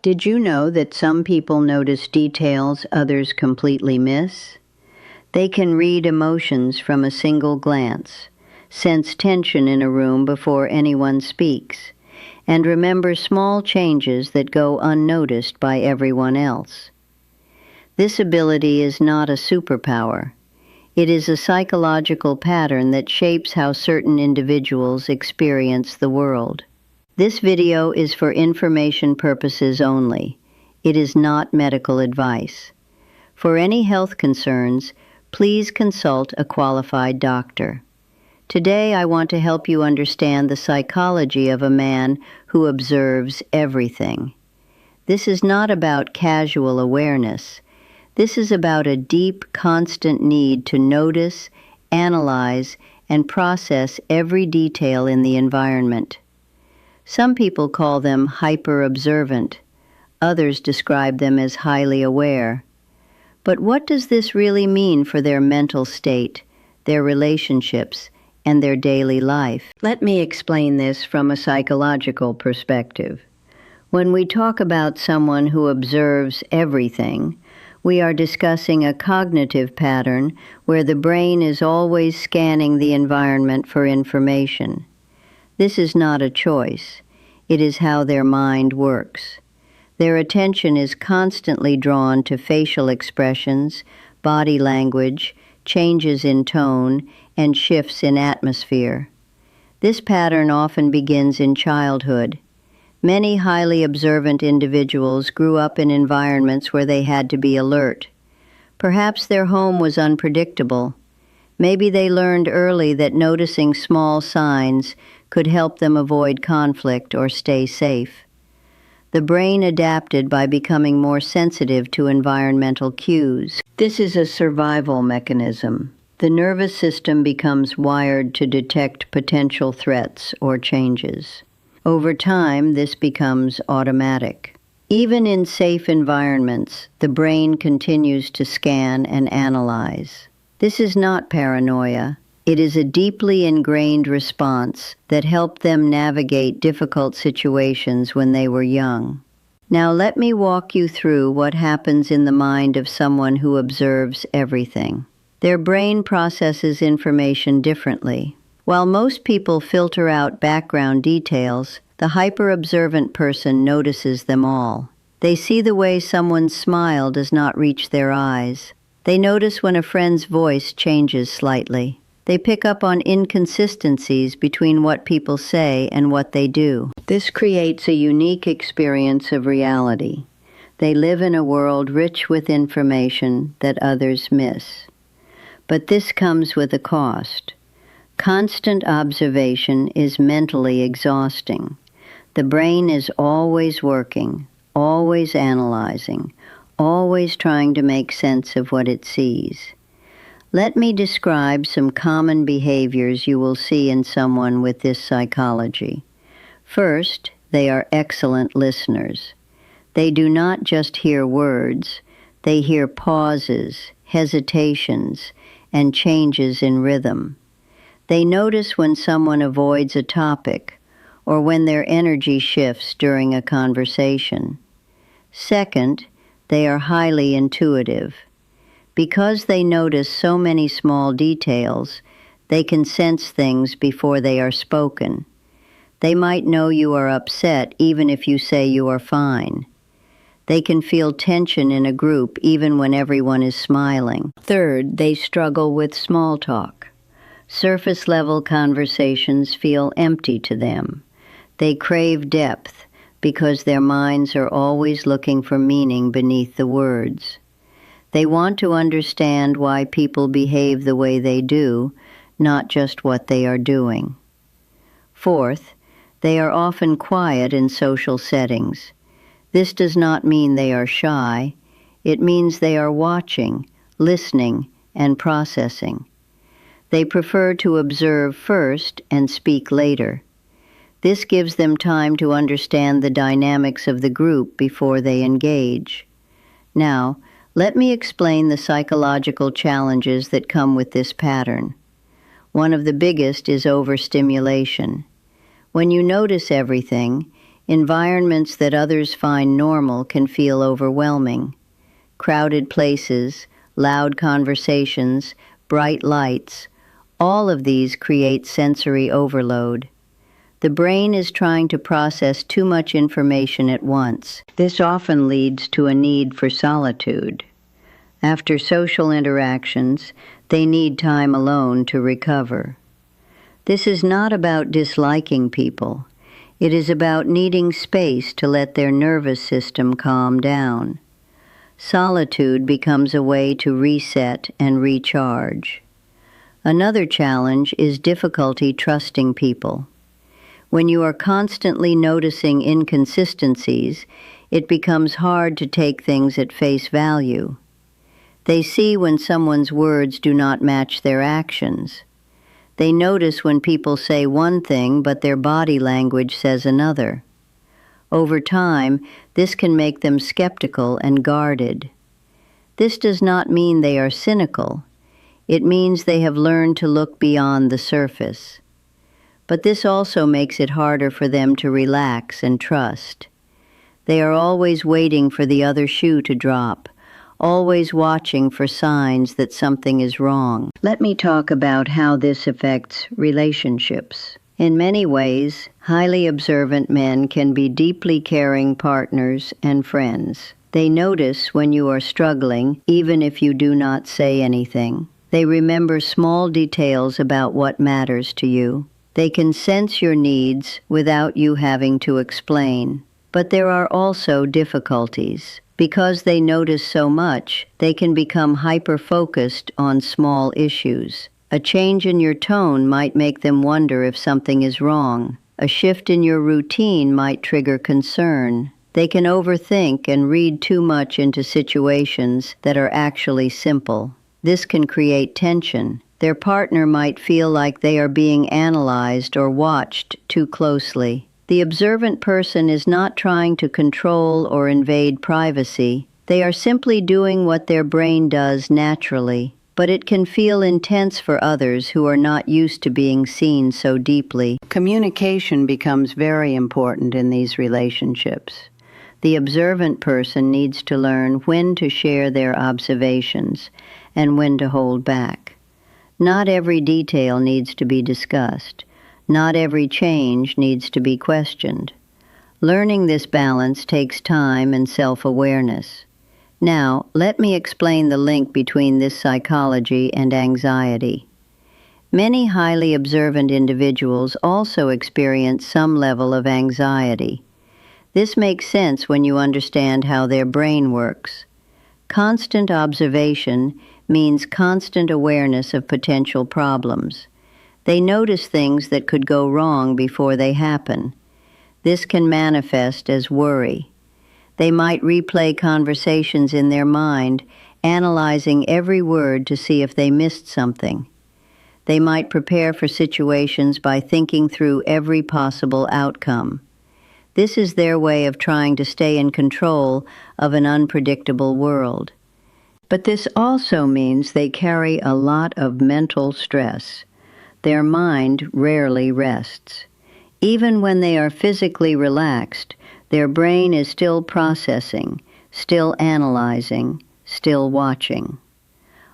Did you know that some people notice details others completely miss? They can read emotions from a single glance, sense tension in a room before anyone speaks, and remember small changes that go unnoticed by everyone else. This ability is not a superpower. It is a psychological pattern that shapes how certain individuals experience the world. This video is for information purposes only. It is not medical advice. For any health concerns, please consult a qualified doctor. Today, I want to help you understand the psychology of a man who observes everything. This is not about casual awareness. This is about a deep, constant need to notice, analyze, and process every detail in the environment. Some people call them hyper-observant. Others describe them as highly aware. But what does this really mean for their mental state, their relationships, and their daily life? Let me explain this from a psychological perspective. When we talk about someone who observes everything, we are discussing a cognitive pattern where the brain is always scanning the environment for information. This is not a choice. It is how their mind works. Their attention is constantly drawn to facial expressions, body language, changes in tone, and shifts in atmosphere. This pattern often begins in childhood. Many highly observant individuals grew up in environments where they had to be alert. Perhaps their home was unpredictable. Maybe they learned early that noticing small signs could help them avoid conflict or stay safe. The brain adapted by becoming more sensitive to environmental cues. This is a survival mechanism. The nervous system becomes wired to detect potential threats or changes. Over time, this becomes automatic. Even in safe environments, the brain continues to scan and analyze. This is not paranoia. It is a deeply ingrained response that helped them navigate difficult situations when they were young. Now let me walk you through what happens in the mind of someone who observes everything. Their brain processes information differently. While most people filter out background details, the hyper-observant person notices them all. They see the way someone's smile does not reach their eyes. They notice when a friend's voice changes slightly. They pick up on inconsistencies between what people say and what they do. This creates a unique experience of reality. They live in a world rich with information that others miss. But this comes with a cost. Constant observation is mentally exhausting. The brain is always working, always analyzing, always trying to make sense of what it sees. Let me describe some common behaviors you will see in someone with this psychology. First, they are excellent listeners. They do not just hear words, they hear pauses, hesitations, and changes in rhythm. They notice when someone avoids a topic or when their energy shifts during a conversation. Second, they are highly intuitive. Because they notice so many small details, they can sense things before they are spoken. They might know you are upset even if you say you are fine. They can feel tension in a group even when everyone is smiling. Third, they struggle with small talk. Surface-level conversations feel empty to them. They crave depth because their minds are always looking for meaning beneath the words. They want to understand why people behave the way they do, not just what they are doing. Fourth, they are often quiet in social settings. This does not mean they are shy. It means they are watching, listening, and processing. They prefer to observe first and speak later. This gives them time to understand the dynamics of the group before they engage. Now, let me explain the psychological challenges that come with this pattern. One of the biggest is overstimulation. When you notice everything, Environments that others find normal can feel overwhelming. Crowded places, loud conversations, bright lights, all of these create sensory overload. The brain is trying to process too much information at once. This often leads to a need for solitude. After social interactions, they need time alone to recover. This is not about disliking people. It is about needing space to let their nervous system calm down. Solitude becomes a way to reset and recharge. Another challenge is difficulty trusting people. When you are constantly noticing inconsistencies, it becomes hard to take things at face value. They see when someone's words do not match their actions. They notice when people say one thing but their body language says another. Over time, this can make them skeptical and guarded. This does not mean they are cynical. It means they have learned to look beyond the surface. But this also makes it harder for them to relax and trust. They are always waiting for the other shoe to drop, always watching for signs that something is wrong. Let me talk about how this affects relationships. In many ways, highly observant men can be deeply caring partners and friends. They notice when you are struggling, even if you do not say anything. They remember small details about what matters to you. They can sense your needs without you having to explain. But there are also difficulties. Because they notice so much, they can become hyper-focused on small issues. A change in your tone might make them wonder if something is wrong. A shift in your routine might trigger concern. They can overthink and read too much into situations that are actually simple. This can create tension. Their partner might feel like they are being analyzed or watched too closely. The observant person is not trying to control or invade privacy. They are simply doing what their brain does naturally. But it can feel intense for others who are not used to being seen so deeply. Communication becomes very important in these relationships. The observant person needs to learn when to share their observations and when to hold back. Not every detail needs to be discussed. Not every change needs to be questioned. Learning this balance takes time and self-awareness. Now, let me explain the link between this psychology and anxiety. Many highly observant individuals also experience some level of anxiety. This makes sense when you understand how their brain works. Constant observation means constant awareness of potential problems. They notice things that could go wrong before they happen. This can manifest as worry. They might replay conversations in their mind, analyzing every word to see if they missed something. They might prepare for situations by thinking through every possible outcome. This is their way of trying to stay in control of an unpredictable world. But this also means they carry a lot of mental stress. Their mind rarely rests. Even when they are physically relaxed, their brain is still processing, still analyzing, still watching.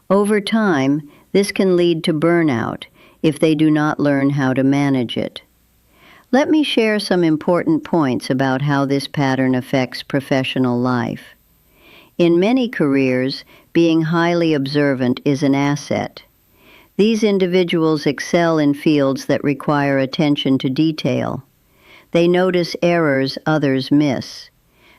Over time, this can lead to burnout if they do not learn how to manage it. Let me share some important points about how this pattern affects professional life. In many careers, being highly observant is an asset. These individuals excel in fields that require attention to detail. They notice errors others miss.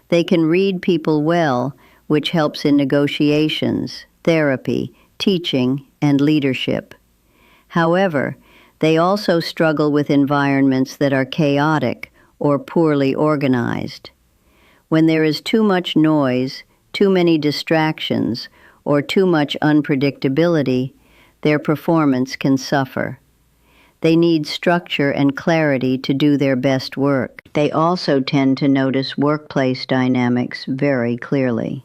They can read people well, which helps in negotiations, therapy, teaching, and leadership. However, they also struggle with environments that are chaotic or poorly organized. When there is too much noise, too many distractions, or too much unpredictability, their performance can suffer. They need structure and clarity to do their best work. They also tend to notice workplace dynamics very clearly.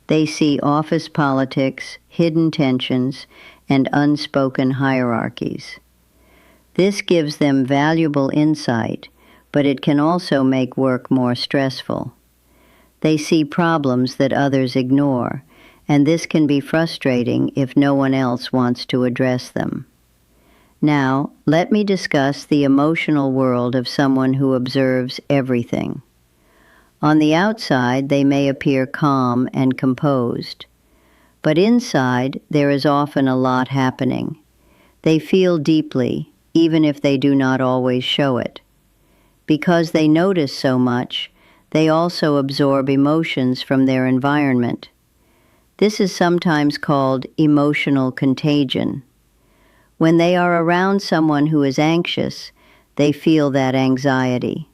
They see office politics, hidden tensions, and unspoken hierarchies. This gives them valuable insight, but it can also make work more stressful. They see problems that others ignore, and this can be frustrating if no one else wants to address them. Now, let me discuss the emotional world of someone who observes everything. On the outside, they may appear calm and composed, but inside, there is often a lot happening. They feel deeply, even if they do not always show it. Because they notice so much, they also absorb emotions from their environment. This is sometimes called emotional contagion. When they are around someone who is anxious, they feel that anxiety.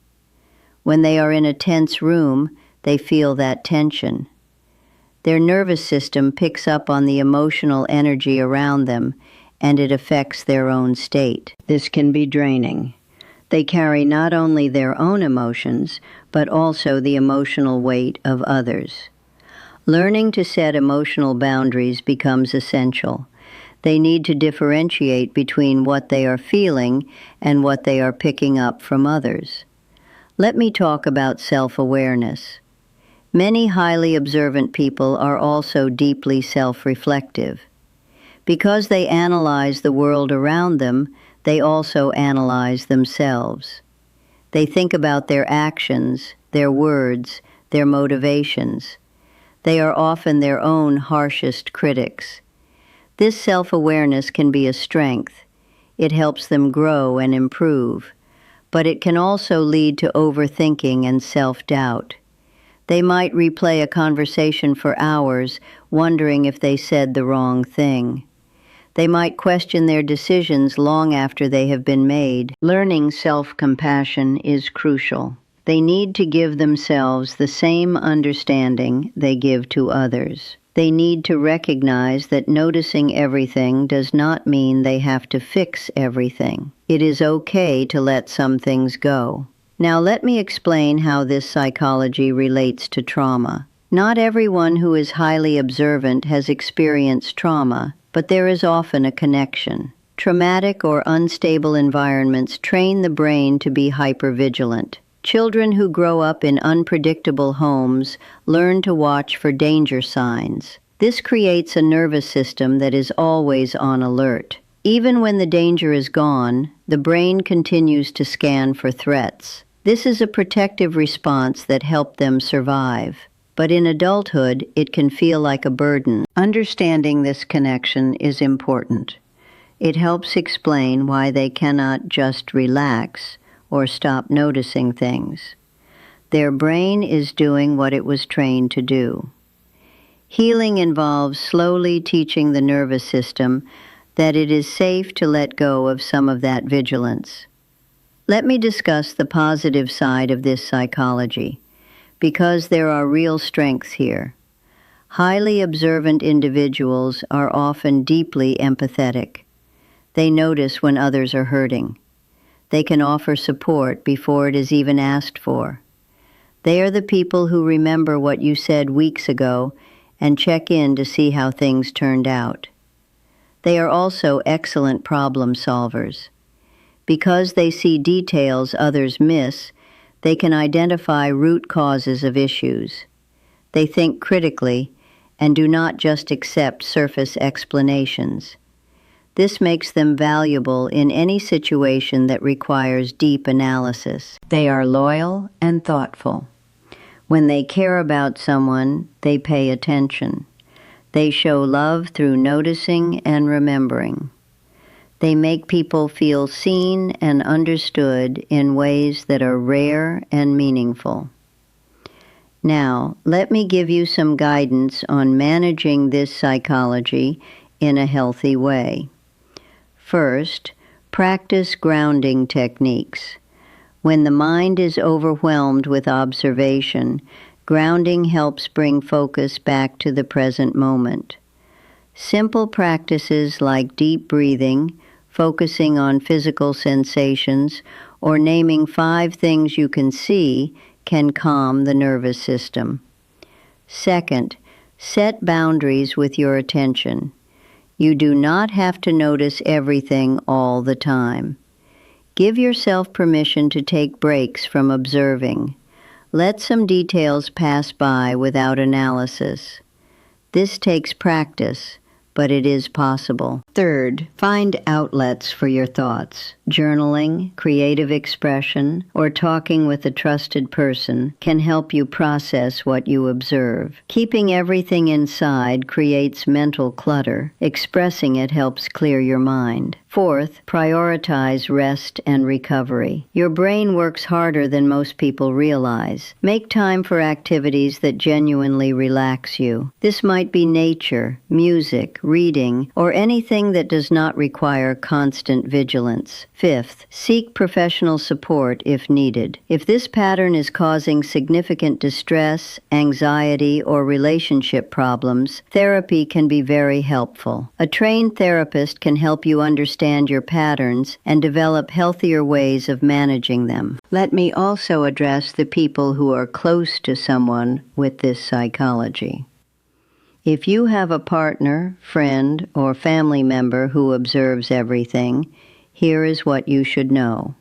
When they are in a tense room, they feel that tension. Their nervous system picks up on the emotional energy around them, and it affects their own state. This can be draining. They carry not only their own emotions, but also the emotional weight of others. Learning to set emotional boundaries becomes essential. They need to differentiate between what they are feeling and what they are picking up from others. Let me talk about self-awareness. Many highly observant people are also deeply self-reflective. Because they analyze the world around them, they also analyze themselves. They think about their actions, their words, their motivations. They are often their own harshest critics. This self-awareness can be a strength. It helps them grow and improve, but it can also lead to overthinking and self-doubt. They might replay a conversation for hours, wondering if they said the wrong thing. They might question their decisions long after they have been made. Learning self-compassion is crucial. They need to give themselves the same understanding they give to others. They need to recognize that noticing everything does not mean they have to fix everything. It is okay to let some things go. Now let me explain how this psychology relates to trauma. Not everyone who is highly observant has experienced trauma, but there is often a connection. Traumatic or unstable environments train the brain to be hypervigilant. Children who grow up in unpredictable homes learn to watch for danger signs. This creates a nervous system that is always on alert. Even when the danger is gone, the brain continues to scan for threats. This is a protective response that helped them survive. But in adulthood, it can feel like a burden. Understanding this connection is important. It helps explain why they cannot just relax or stop noticing things. Their brain is doing what it was trained to do. Healing involves slowly teaching the nervous system that it is safe to let go of some of that vigilance. Let me discuss the positive side of this psychology, because there are real strengths here. Highly observant individuals are often deeply empathetic. They notice when others are hurting. They can offer support before it is even asked for. They are the people who remember what you said weeks ago and check in to see how things turned out. They are also excellent problem solvers. Because they see details others miss, they can identify root causes of issues. They think critically and do not just accept surface explanations. This makes them valuable in any situation that requires deep analysis. They are loyal and thoughtful. When they care about someone, they pay attention. They show love through noticing and remembering. They make people feel seen and understood in ways that are rare and meaningful. Now, let me give you some guidance on managing this psychology in a healthy way. First, practice grounding techniques. When the mind is overwhelmed with observation, grounding helps bring focus back to the present moment. Simple practices like deep breathing, focusing on physical sensations, or naming 5 things you can see can calm the nervous system. Second, set boundaries with your attention. You do not have to notice everything all the time. Give yourself permission to take breaks from observing. Let some details pass by without analysis. This takes practice, but it is possible. Third, find outlets for your thoughts. Journaling, creative expression, or talking with a trusted person can help you process what you observe. Keeping everything inside creates mental clutter. Expressing it helps clear your mind. Fourth, prioritize rest and recovery. Your brain works harder than most people realize. Make time for activities that genuinely relax you. This might be nature, music, reading, or anything that does not require constant vigilance. Fifth, seek professional support if needed. If this pattern is causing significant distress, anxiety, or relationship problems, therapy can be very helpful. A trained therapist can help you understand your patterns and develop healthier ways of managing them. Let me also address the people who are close to someone with this psychology. If you have a partner, friend, or family member who observes everything, here is what you should know.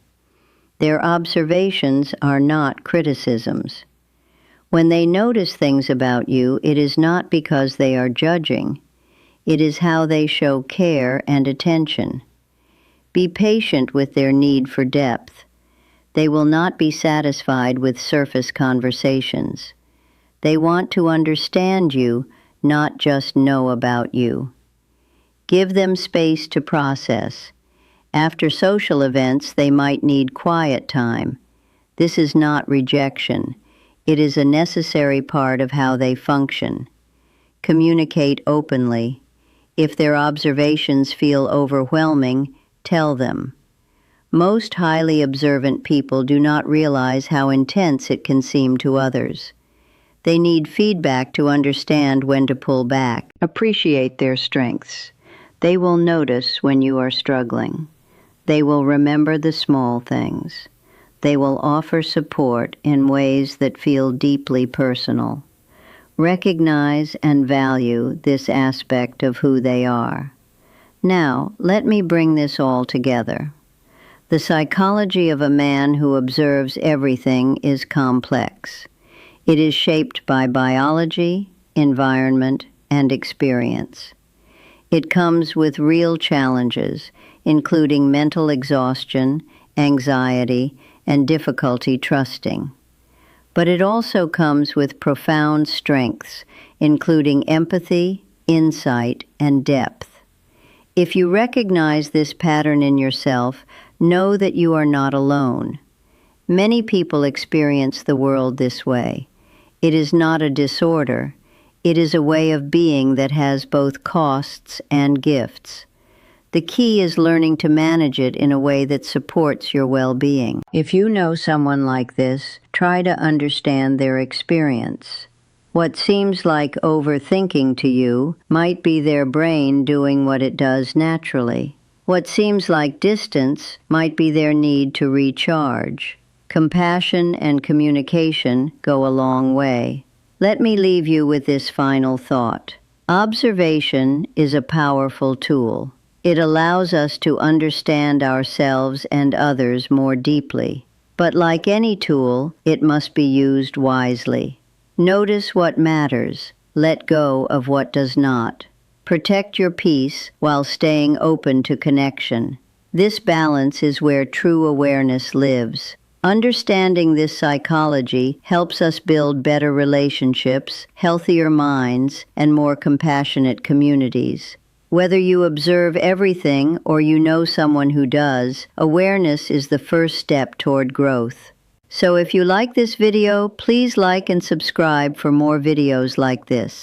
Their observations are not criticisms. When they notice things about you, it is not because they are judging. It is how they show care and attention. Be patient with their need for depth. They will not be satisfied with surface conversations. They want to understand you, not just know about you. Give them space to process. After social events, they might need quiet time. This is not rejection. It is a necessary part of how they function. Communicate openly. If their observations feel overwhelming, tell them. Most highly observant people do not realize how intense it can seem to others. They need feedback to understand when to pull back. Appreciate their strengths. They will notice when you are struggling. They will remember the small things. They will offer support in ways that feel deeply personal. Recognize and value this aspect of who they are. Now, let me bring this all together. The psychology of a man who observes everything is complex. It is shaped by biology, environment, and experience. It comes with real challenges, including mental exhaustion, anxiety, and difficulty trusting. But it also comes with profound strengths, including empathy, insight, and depth. If you recognize this pattern in yourself, know that you are not alone. Many people experience the world this way. It is not a disorder. It is a way of being that has both costs and gifts. The key is learning to manage it in a way that supports your well-being. If you know someone like this, try to understand their experience. What seems like overthinking to you might be their brain doing what it does naturally. What seems like distance might be their need to recharge. Compassion and communication go a long way. Let me leave you with this final thought. Observation is a powerful tool. It allows us to understand ourselves and others more deeply. But like any tool, it must be used wisely. Notice what matters. Let go of what does not. Protect your peace while staying open to connection. This balance is where true awareness lives. Understanding this psychology helps us build better relationships, healthier minds, and more compassionate communities. Whether you observe everything or you know someone who does, awareness is the first step toward growth. So if you like this video, please like and subscribe for more videos like this.